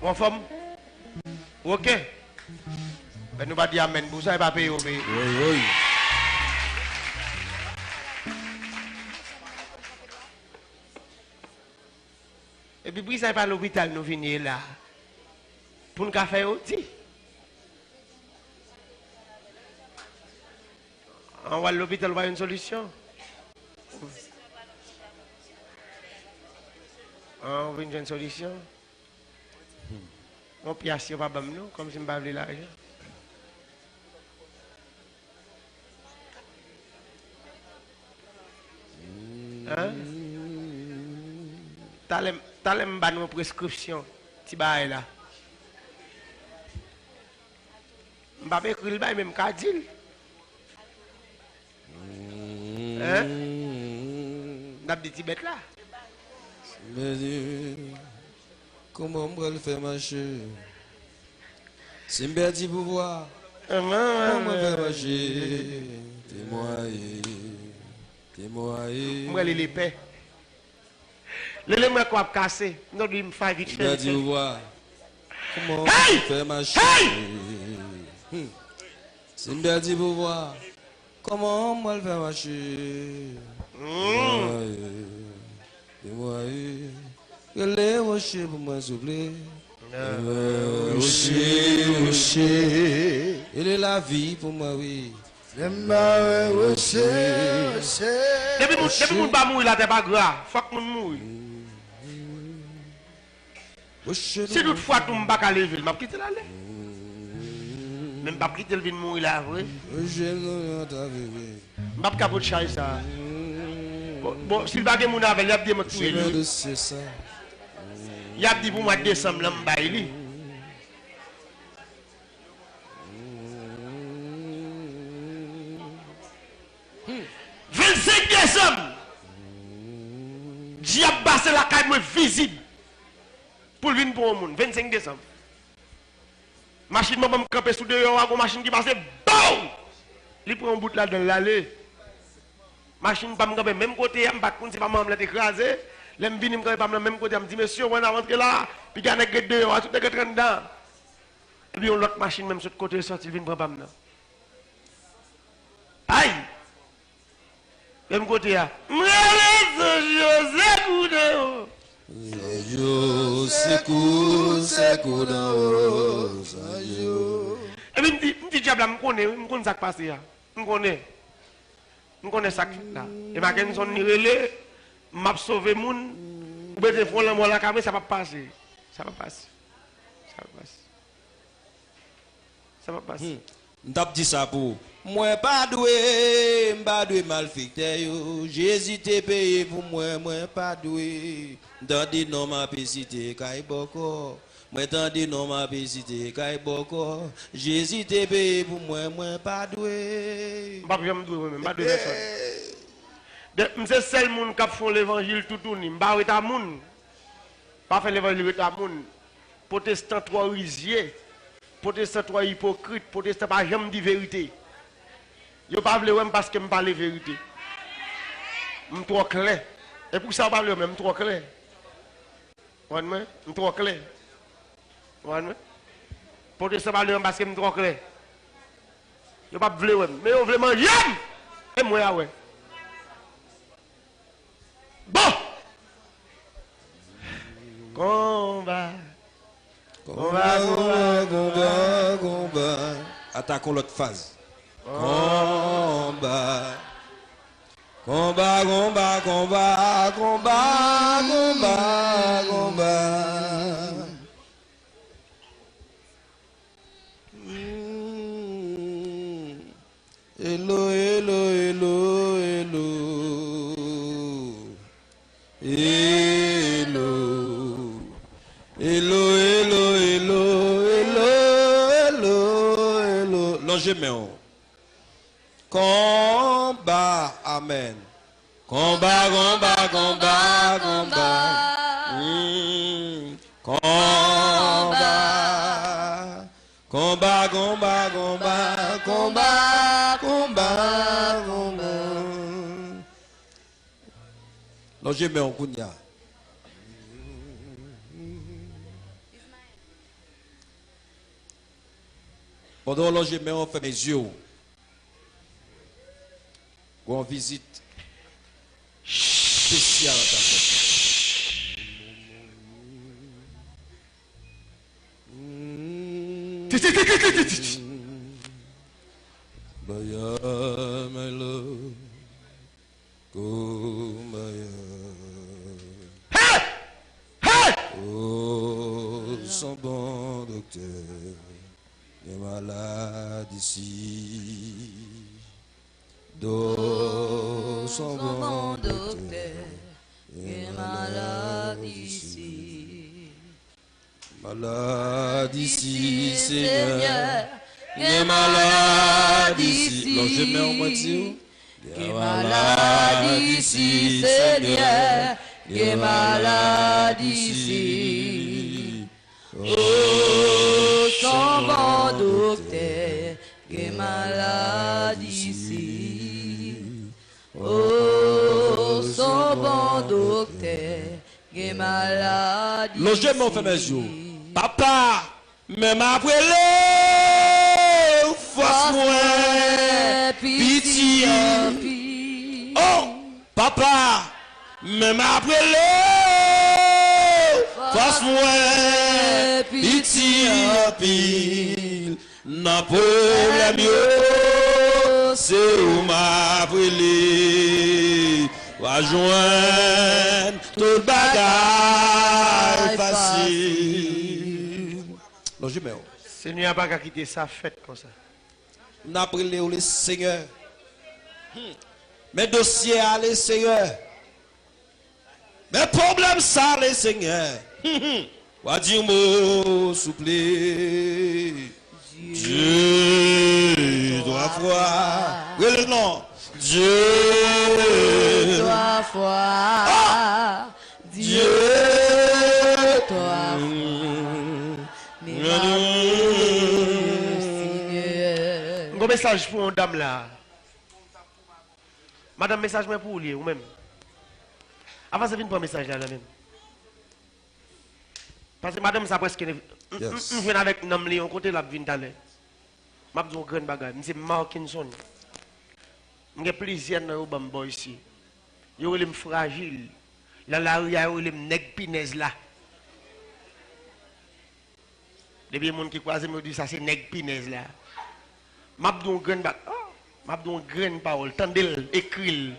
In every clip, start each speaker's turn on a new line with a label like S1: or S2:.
S1: En forme? Ok. Ben nous pas dire amen. Vous savez pas payer au pays.
S2: Oui.
S1: Et puis, vous savez pas l'hôpital, nous venons là. Pour nous faire aussi. On va à l'hôpital, on va une solution. On va une solution. Mon pièce, pas bon, nous, comme si je ne pas l'argent. Hein? T'as une prescription. Tu vas là. Je ne vais pas écrire le même qu'à dire. Hein? N'a pas de bête là.
S2: Mais comment on va le faire marcher? C'est un petit pouvoir. Comment on va faire marcher? Témoigner.
S1: Moi, les paix. Les moi quoi casser. Non, lui me fait vite
S2: fait. Petit pouvoir. Comment on va faire marcher? C'est un petit pouvoir. Comment on va le faire marcher? Témoigner. Les rochers pour moi souffler. Rocher. Il est la vie pour moi, oui.
S1: Depuis mon pas mourir là, t'es pas grave. Faut que mon mourir. Si toutefois tu m'as pas lever, je vais quitter là. Même pas quitter le vin mourir là, vrai. Je ne vais pas capoter ça. Bon, si le bagage mon avec, il a dit me tuer. Il a dit pour moi décembre là, m'bailler. 25 décembre, diable basse la caille moi visible pour venir pour le monde. 25 décembre. Machine m'a campé sous dehors, une machine qui passe, BOUM! Il prend un bout là dans l'allée. Machine pas me camper même côté, je ne sais pas si maman l'a écrasé. L'aime venir me camper même côté, me dit monsieur, on va rentrer là, puis il y a un gars dehors, tout est dedans. Et puis l'autre machine même sur le côté sorti, il vient prendre pas. Aïe! Même côté là.
S2: C'est
S1: et puis, je dis, diable, je connais ça qui passe là. Je connais ça qui là. Et ma question ni relé, m'a sauvé moun, ou bien des fois la caméra, ça va passer. Ça va passer. Ça va passer. Ça va passer.
S2: M'tap dit ça pour moi pas doué, m'pas doué mal fait yo. J'hésite payer pour moi pas doué. Dans des noms m'a pesité kay boko. Moi dans des noms m'a pesité kay boko. J'hésite payer pour moi pas doué.
S1: M'pas jamais doué même, pas doué personne. M'se seul moun qui font l'évangile tout tourner, m'pas weta moun. Pas faire l'évangile weta moun. Protestant trois risier. Protestant trois hypocrite, protestant pas jamais dit vérité. Yo pas vle wèm parce que me parle vérité. M trop clair. Et pour ça parle même trop clair. Ouais, m trop clair. Ouais, protestant parle parce que me trop clair. Yo pas vle wèm, mais yo vle manger. Et moi ouais. Bon. Combat.
S2: Combat. Attaquons l'autre phase. Combat. Combat. Hello. L'ange méon. Combat, amen. Combat. Combat. L'ange méon, Kounia. Pendant que je mets, on fait mes yeux. On visite spéciale à ta fête. Baya, my love, Kumbaya. Oh, son bon docteur, il est malade ici. Do, son bon docteur, il est malade ici. Malade ici, Seigneur. Il est malade ici. Non, je mets en moitié. Il est malade ici, Seigneur. Il est malade ici. Oh, son bon docteur. Il est malade ici. Oh, son bon docteur. Il est malade ici. Non, je mets en fait mes yeux. Papa, même après le force-moi, pitié. Oh, papa, même après le force-moi, pitié. N'a problème, c'est où m'a brûlé. Va joindre tout bagage facile. Non, je mets.
S1: Seigneur n'a pas quitté sa fête comme ça.
S2: N'a brûlé le Seigneur. Mes dossiers à les Seigneur. Mes problèmes ça les Seigneur. Va dire mot souple. Dieu doit voir. Oui, le nom. Dieu doit voir. Dieu doit voir.
S1: Un message pour une dame là. Madame, message pour vous ou même. Avant, ça vient pour un message là même. Parce que madame, ça presque. Je viens avec un homme, on côté la vine d'aller. Je vais vous dire un grand bagage. C'est Markinson. Je suis plaisir dans le bambou ici. Je suis fragile. Dans la rue, je suis nèg pinez là. Depuis les gens qui croisent me disent ça, c'est nèg pinez là. Je vais vous dire un grand bagage. Je vais vous dire une grande parole. Tendez-le, écrit-le.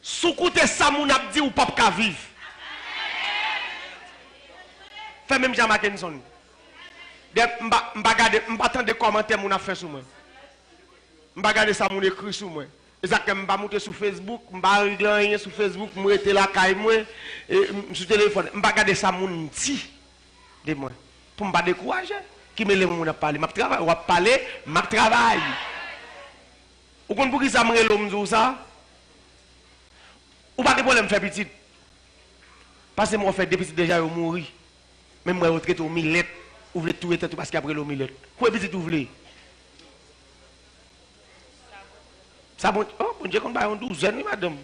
S1: Sous côté ça, mon a dit ou pas qu'à vivre. Fais même Jean Mackinson. Je ne vais pas attendre des commentaires mon a fait sur moi. Je ne vais pas regarder ça mon écrit sur moi. Et ça que je ne vais pas monter sur Facebook, je ne vais pas regarder sur Facebook, je vais être là caille moi et sur téléphone. Je ne vais pas regarder ça mon dit de moi. Pour ne pas décourager. Qui me lève mon a parler, je travaille, on va parler, je travaille. Vous comprenez pour qui ça me relève ça? Ou pas de problème faire petit. Parce que moi fait des petits déjà au mourir. Même moi retraité au millette, ou voulez tout être parce qu'après le millette. Quoi petit vous voulez? Ça bon, oh bon Dieu qu'on va en 12 ans madame.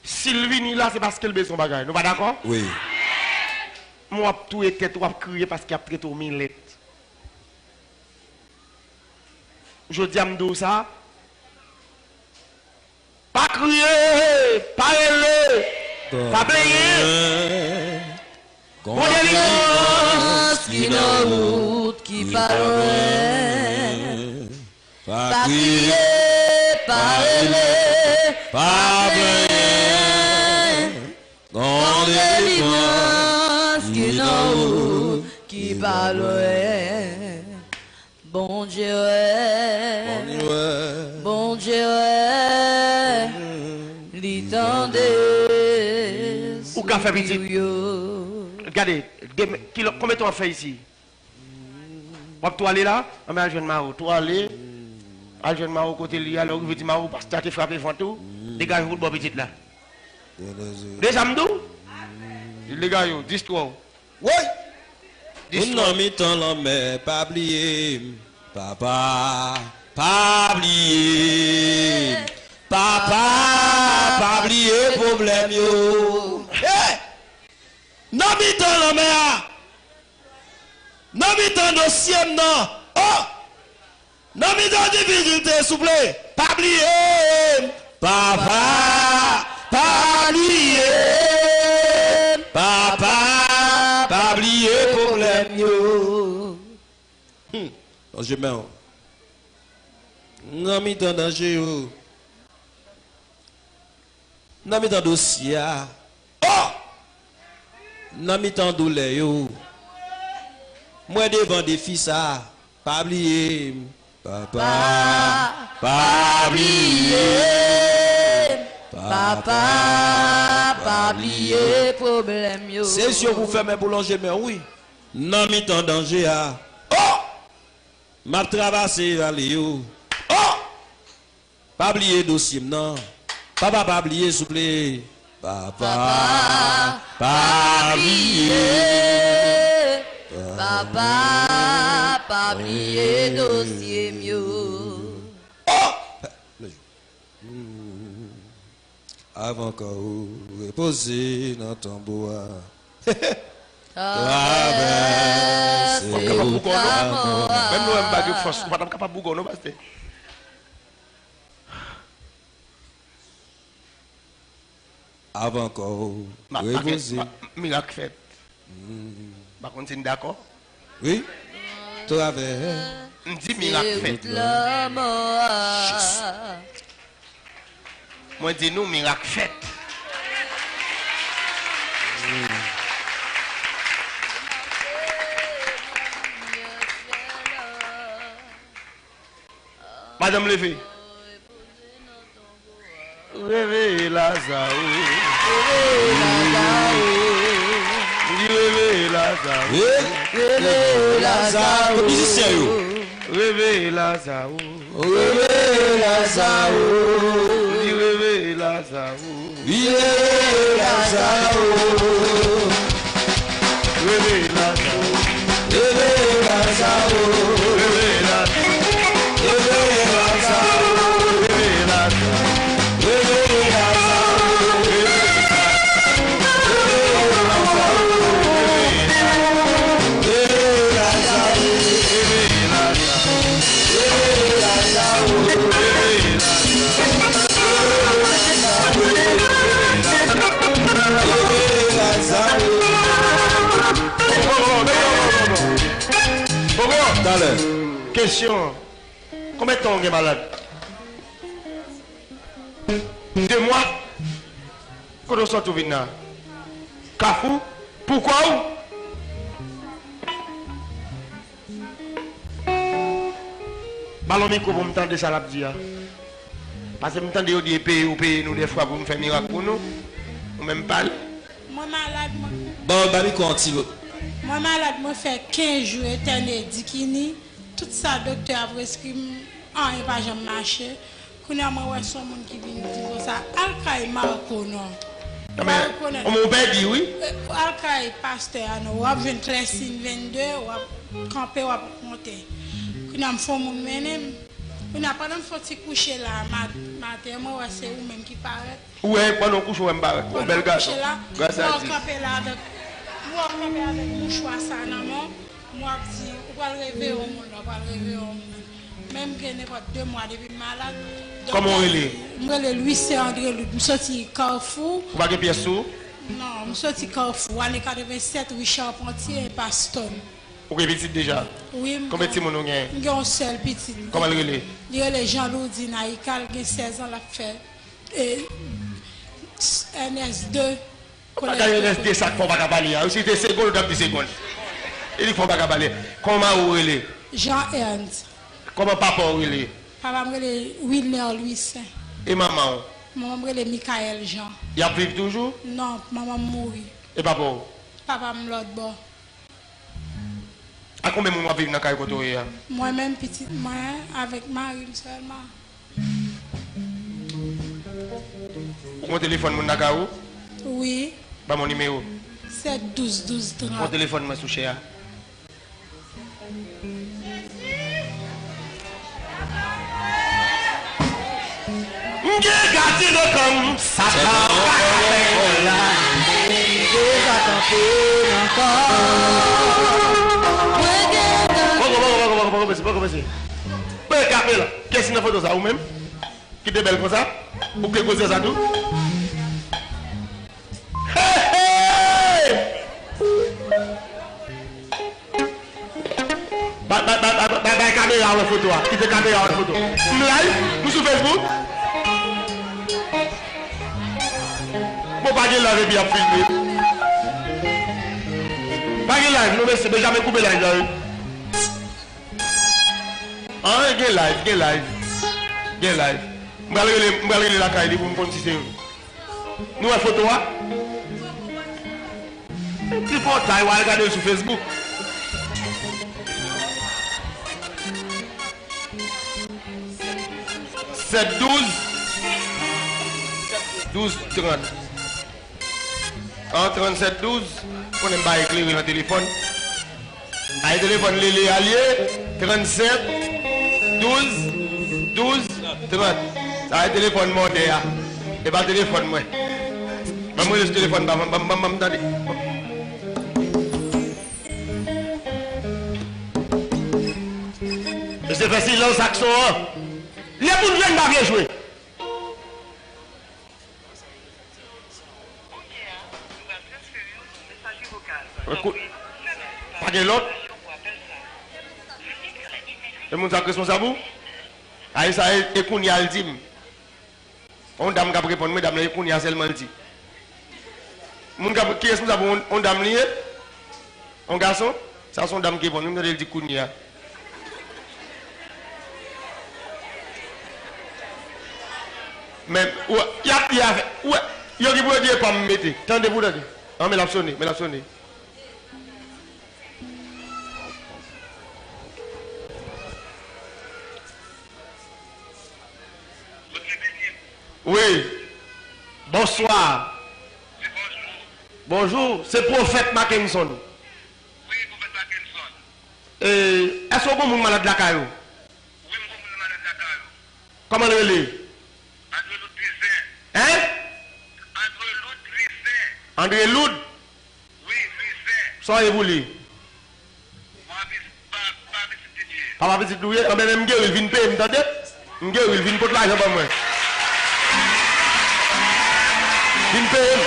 S1: Sylvie là c'est parce qu'elle besoin son bagage. Nous pas d'accord?
S2: Oui.
S1: Moi tout était ou crier parce qu'il a traité au millette. Je dis à me ça. Pas crier, pas hurler, pas plaigner. Mon délivrance qui nous route, qui parle.
S2: Pas crier, pas hurler, pas plaigner. Mon délivrance qui nous route, qui parle.
S3: Bon Dieu, bon Dieu, l'itendez.
S1: Ou qu'a fait petit? Regardez, combien de temps on fait ici? On va aller là, on met un jeune maro. Toi aller, un jeune maro côté lui, alors il veut dire maro parce que tu as frappé fantôme, dégage-vous le petit là. Déjà m'dou? Les gars, dis-toi.
S2: Oui! Non, mi ton l'homme, pas oublier. Papa, pas oublier. Papa, pas oublier problème yo. Hey! Non, mi ton l'homme, Non, mais dans dossier, non. Oh! Non, mais dans difficulté, s'il vous plaît. Pas oublier. Papa, pas oublier. Papa, pas oublier problème, yo. Non, je mets. Non, mais dans danger, yo. Non, mais dans dossier. Oh! Non, mais dans douleur, yo. Moi devant des fils ça, pas oublier, papa, pas oublier,
S3: papa, pas oublier problème yo.
S2: C'est sûr vous faites mes boulangers mais oui. Non mi en danger ah. Oh! M'a traversé vallée yo. Oh! Pas oublier dossier non. Papa pas oublier s'il vous plaît. Papa, pas oublier.
S3: Papa, pas oublier dossier mieux.
S2: Avant qu'on reposer dans ton bois.
S1: Même nous, on pas de force, on pas capable de bouger, non,
S2: avant qu'on reposer.
S1: Miracle fait. Par contre, c'est d'accord?
S2: Oui. Travers.
S1: On dit miracle fait. Moi, dis nous miracle fait. Madame Lévé. Réveille Lazare. Réveille Lazare.
S2: Réveille Lazare. Musicien yo.
S1: Réveille Lazare.
S2: Réveille Lazare.
S1: Réveille Lazare.
S2: Réveille Lazare.
S1: Réveille Lazare.
S2: Réveille Lazare.
S1: Réveille Lazare.
S2: Réveille Lazare.
S1: Question. Combien de temps on est malade? 2 mois? Quand on sort tout vite là? Kafou? Pourquoi? Ballon micro pour me tendre ça la dire. Parce que me tendre de dire payer ou payer nous des fois pour me faire miracle pour nous. Ou même pas.
S4: Moi malade, moi.
S2: Bon, babi continue.
S4: Moi malade, moi fait 15 jours éternel dikini. Tout ça docteur a prescrit en et pas jamais marché. Qu'on a moi son monde qui vient dire ça. Alcaï Marco non.
S1: On m'a dit oui.
S4: Alcaï pasteur non. On vient 13 22 on camper on monter. Qu'on a fond mon menem. On a pas de coucher là matin moi c'est ou même qui paraît.
S1: Ouais, pendant couche on me un bel garçon. Grâce à Dieu.
S4: Camper là avec moi camper avec mouchoir ça non. Moi dis on va rêver au monde, on va rêver au monde. Même que n'est pas 2 mois depuis malade.
S1: Comment il est?
S4: Moi le Louis c'est André, je sorti Carrefour.
S1: Vous pas de pièce sous?
S4: Non, je sorti Carrefour année 87 Richard Pontier et Paston.
S1: Vous avez petit déjà?
S4: Oui.
S1: Combien de petits mon avez?
S4: J'ai un seul petit.
S1: Comment il est?
S4: Il est Jean-Louis Naïkal, il a 16 ans, l'a fait. Et NS2.
S1: Quand NS2, ça ne faut pas parler. Si tu es seconde, tu as 10 secondes. Il ne faut pas parler. Comment vous est?
S4: Jean-Ernst.
S1: Comment papa il est?
S4: Papa est Wilner Louis.
S1: Et maman?
S4: Maman est Michael Jean.
S1: Il a vécu toujours?
S4: Non, maman mourit.
S1: Et papa?
S4: Papa est l'autre bord.
S1: À combien de mois vivre dans le Caille?
S4: Moi-même, petite, moi, avec Marie seulement.
S1: Mon téléphone, mon Nakao?
S4: Oui.
S1: Bah, mon numéro?
S4: 7 12 12 30.
S1: Mon téléphone, moi, sous cher. Gardez le comme ça.
S3: Encore.
S1: commencer, pas commencer. Pas capé là. Qu'est-ce que photo ça ou même? Qui est belle comme ça? Ou que cause ça tout? Caméra en photo. Qui te caméra en photo? Live? Nous sur Facebook? Bon, pas de live bien filmé. Pas de live, nous mais jamais coupé live là. Ah, il live. Je vais aller la caille pour me continuer. Nous avons photo. Petit portail, on va regarder sur Facebook. C'est 12 30. En 37 12, on n'aime pas éclairer le téléphone. Avec le téléphone, les alliés, 37 12 30. Ça, le téléphone monté. Et pas le téléphone, moi. Moi, le téléphone, attendez. C'est facile, là, saxon. Les gens ne viennent pas bien jouer. Écoute, pas de l'autre. Le monde est responsable. Aïe, ça est, et qu'on y a le dit. On dame qui répond, mesdames, et qu'on y a seulement le dit. Qui est responsable, on dame lié. Un garçon, ça sont dames qui répondent, nous, on dit qu'on y a. Mais, il y a qui peut dire pas me mettre. Tendez-vous là. Non, mais la sonner. Oui. Bonsoir. Bonjour. C'est prophète Mackinson.
S5: Oui, prophète Mackinson.
S1: Est-ce que vous êtes malade de la caillou?
S5: Oui, je suis malade de la caillou.
S1: Comment le est? Hein? André Loud?
S5: Oui, Tristan.
S1: Soyez-vous lui? Papa petit doué, même il vient payer, m'entendez? Il vient pour l'argent pour moi. Il vient payer.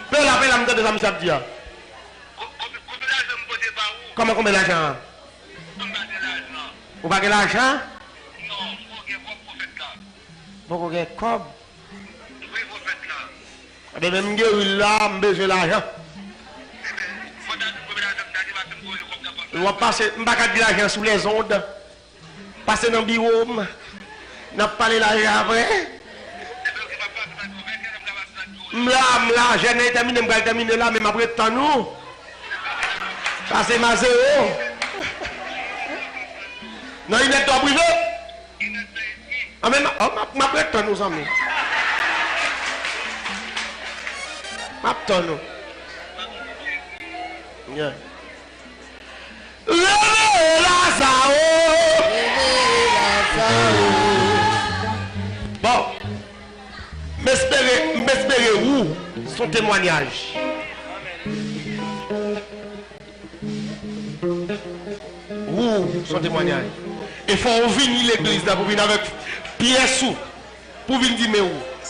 S1: Peu l'appel à m'entendre ça me dit. Combien d'argent? Vous pas l'argent?
S5: Non, je ne prophète là.
S1: Vous avez cob?
S5: Oui, prophète là.
S1: Mais même il là, j'ai besoin d'argent. Je vais passer, je ne vais pas dire l'argent sous les ondes. Passer dans le bureau, je vais parler l'argent après. Là, je n'ai terminé, je vais terminer là, mais après temps nous. Passer ma zéro. Non, il est toi privé? Ah, mais ma prête temps nous amis. Ma temps nous. Yeah. Bon, m'espérez où son témoignage. Où son témoignage. Il faut venir l'église là pour venir avec pièce sous. Pour venir dire mais où.